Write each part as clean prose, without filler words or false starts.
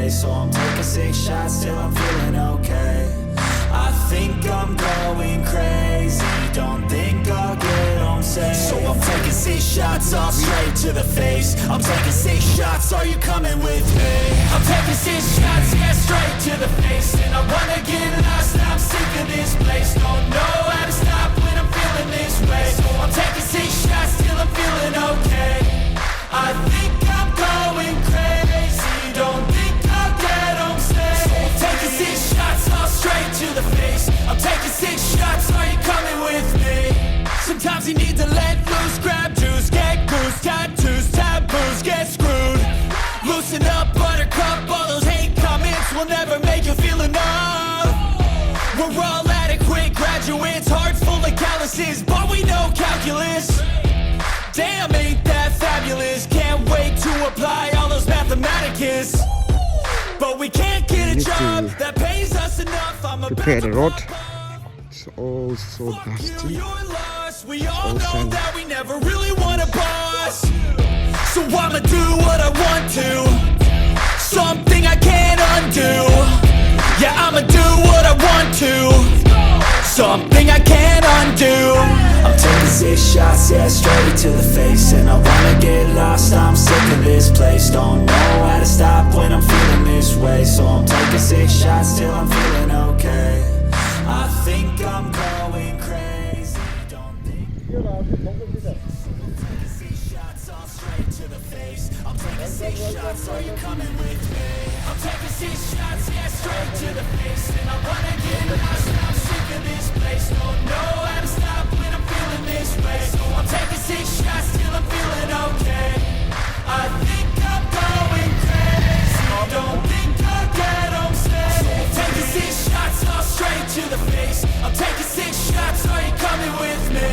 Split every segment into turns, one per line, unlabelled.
face. So I'm taking 6 shots till I'm feeling okay. I think I'm going crazy, don't think I'll get home safe. So I'm taking 6 shots all straight to the face. I'm taking 6 shots, are you coming with me? I'm taking 6 shots, yeah, straight to the face. And I wanna get lost, I'm sick of this place. Don't know how to stop when I'm feeling this way. So I'm taking 6 shots till I'm feeling okay. I think I'm going crazy, don't think I'll get home safe. So I'm taking 6 shots all straight to the face. I'm taking 6 shots, are you coming with me? Sometimes you need to let loose, grab juice, get goose, tattoos, taboos, get screwed. Loosen up, buttercup, all those hate comments will never make you feel enough. We're all adequate graduates, heart full of calluses, but we know calculus. Damn, ain't that fabulous? Can't wait to apply all those mathematicus. But we can't get a job that pays us enough. I'm
Prepare the road. It's all so dusty.
We all know that we never really want a boss. So I'ma do what I want to. Something I can't undo. Yeah, I'ma do what I want to. Something I can't undo. I'm taking 6 shots, yeah, straight to the face. And I wanna get lost, I'm sick of this place. Don't know how to stop when I'm feeling this way. So I'm taking 6 shots till I'm feeling okay. I think I'm going crazy. Don't think I'm taking 6 shots all straight to the face. I'm taking 6 shots, are you coming with me? I'm taking 6 shots, yeah, straight to the face. And I wanna get lost, I'm sick of this place. Don't know how to stop when I'm feeling this way. So I'm taking 6 shots till I'm feeling okay. I think I'm going crazy, don't think I'll get home safe. I'm taking 6 shots all straight to the face. I'm taking 6 shots, are you coming with me?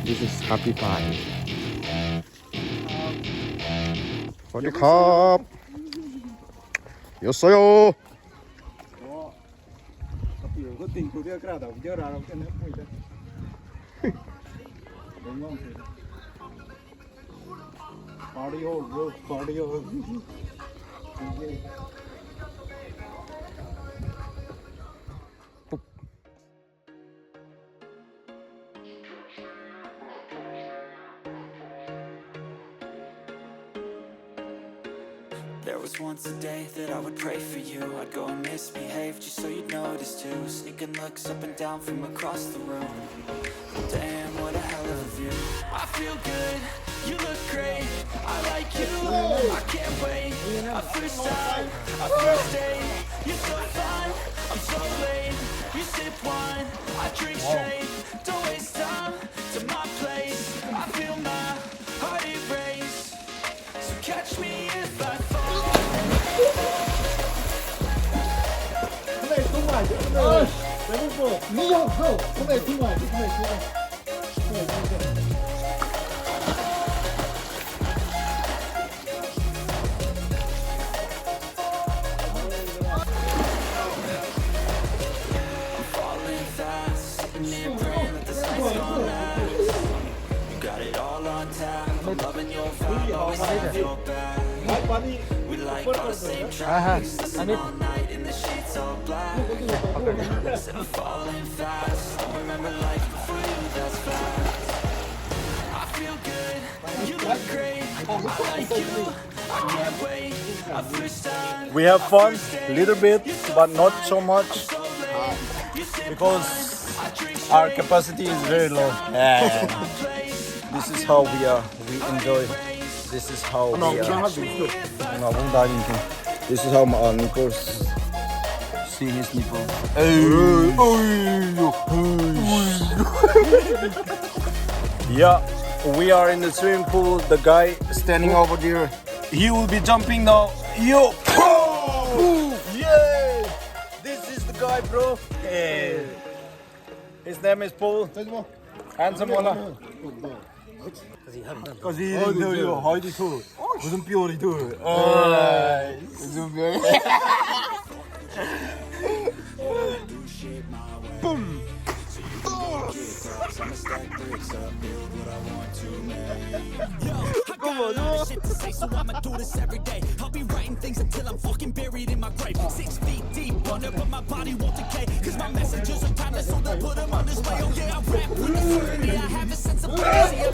This is happy pie. 어디컵 였어요.
có tình của đứa cái nào đỡ ra đâu cho nó vui đấy. Đúng không? Cardio bro, cardio.
There was once a day that I would pray for you. I'd go and misbehave just so you'd notice too. Sneaking looks up and down from across the room. Damn, what a hell of a view. I feel good, you look great. I like you, I can't wait. A first time, a first date. You're so fun, I'm so late. You sip wine, I drink straight. Don't waste time to my place. I feel my heart erase. So catch me if I fall. I'm loving your vibe, always have your back. We like all the same tracks. Listen all night in the sheets all black. Said we're falling fast. Don't remember life before you, that's fast. I feel good, you look great. I like you, I can't wait. A first time.
We have fun, little bit, but not so much, because our capacity is very low. This is how we are. We enjoy. This is how we are. This is how my nipples. See his nipple. Yeah, we are in the swimming pool. The guy standing over there, he will be jumping now. Yo! Yeah! This is the guy, bro. Yeah. His name is Paul. Handsome one. Cause he didn't know you. How did you? 무슨 뼈리도? 무슨 뼈? Boom.
I'ma stack bricks up, build what I want to make. Yo, I got a lot of shit to say, so I'ma do this every day. I'll be writing things until I'm fucking buried in my grave. 6 feet deep under, but my body won't decay. Cause my messages are timeless, so they'll put them on display. Oh yeah, I rap with certainty, I have a sense of urgency. I'm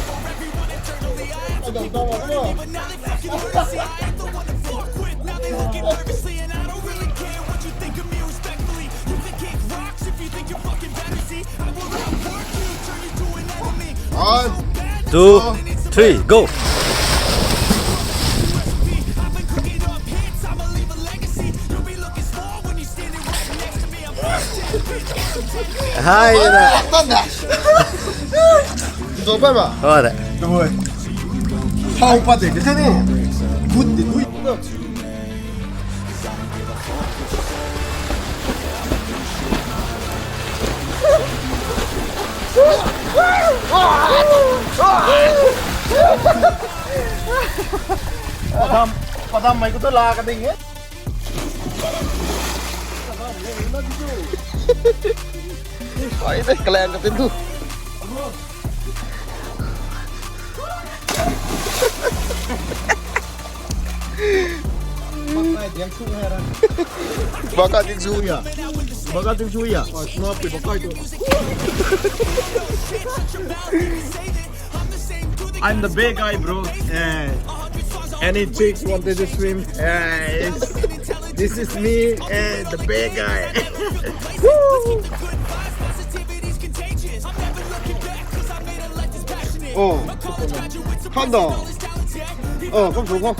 for everyone eternally. I have some people hurting me, but now they fucking mercy. I ain't the one to fuck with, now they looking nervously. And I don't really care what you think of me respectfully. You can kick rocks if you think you're fucking better. See, I will outwork you, turn you to an enemy.
1,
2, 3, go.
I've been cooking up hits, I'ma leave a legacy. You'll be looking small when you're standing right next to me. I'm
Hai nè.
Rồi quay mà.
Thôi đấy.
Rồi. Không qua để cái thế này. Vút để đuôi cũng được.
Padam mày có tôi la cái đinh hết.
Ay, deh, kalian ke pintu. Bakat yang suhu ya. Bakat yang suhu ya. Kenapa bakat itu?
I'm the big guy, bro. Yeah. Any chicks wanted to swim? Yeah. This is me, the big guy.
어, 한다. 그럼 저거.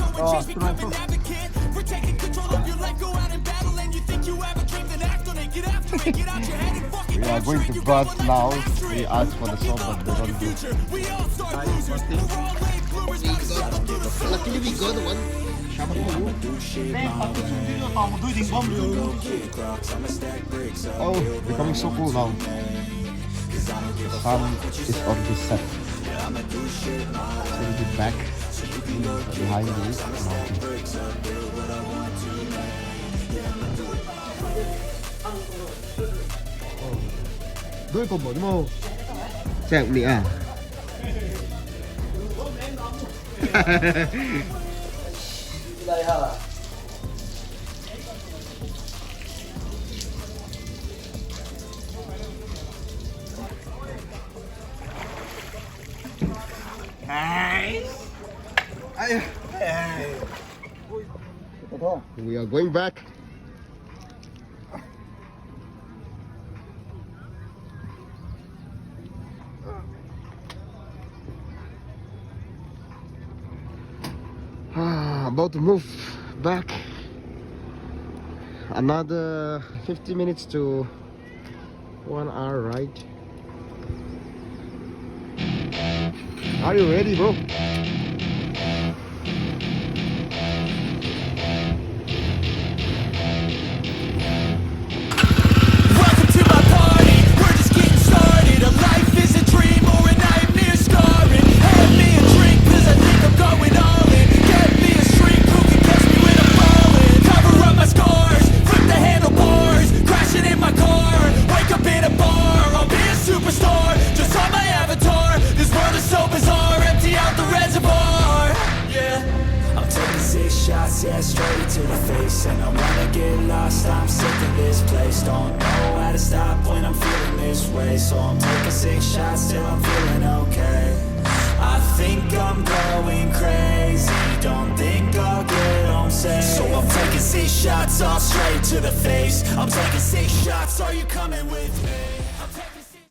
We are going to God now. We ask for the song, but they don't do. Luckily, we got one. Oh, becoming so cool now. The sun is on this set. So we get back behind this mountain. Đôi cùng một đúng không? Xe cũng đi à?
Đây hả?
We are going back. About to move back. Another 50 minutes to 1 hour ride. Are you ready, bro?
Welcome to my party, we're just getting started. A life is a dream or a nightmare scarring. Hand me a drink cause I think I'm going all in. Get me a shrink who can catch me when I'm falling. Cover up my scars, flip the handlebars. Crashing in my car, wake up in a bar. I'll be a superstar, just on my avatar. This world is so bizarre, empty out the reservoir. Yeah, I'm taking 6 shots, yeah, straight to the face. And I wanna get lost, I'm sick of this place. Don't know how to stop when I'm feeling this way. So I'm taking 6 shots till I'm feeling okay. I think I'm going crazy, don't think I'll get home safe. So I'm taking 6 shots all straight to the face. I'm taking 6 shots, are you coming with me?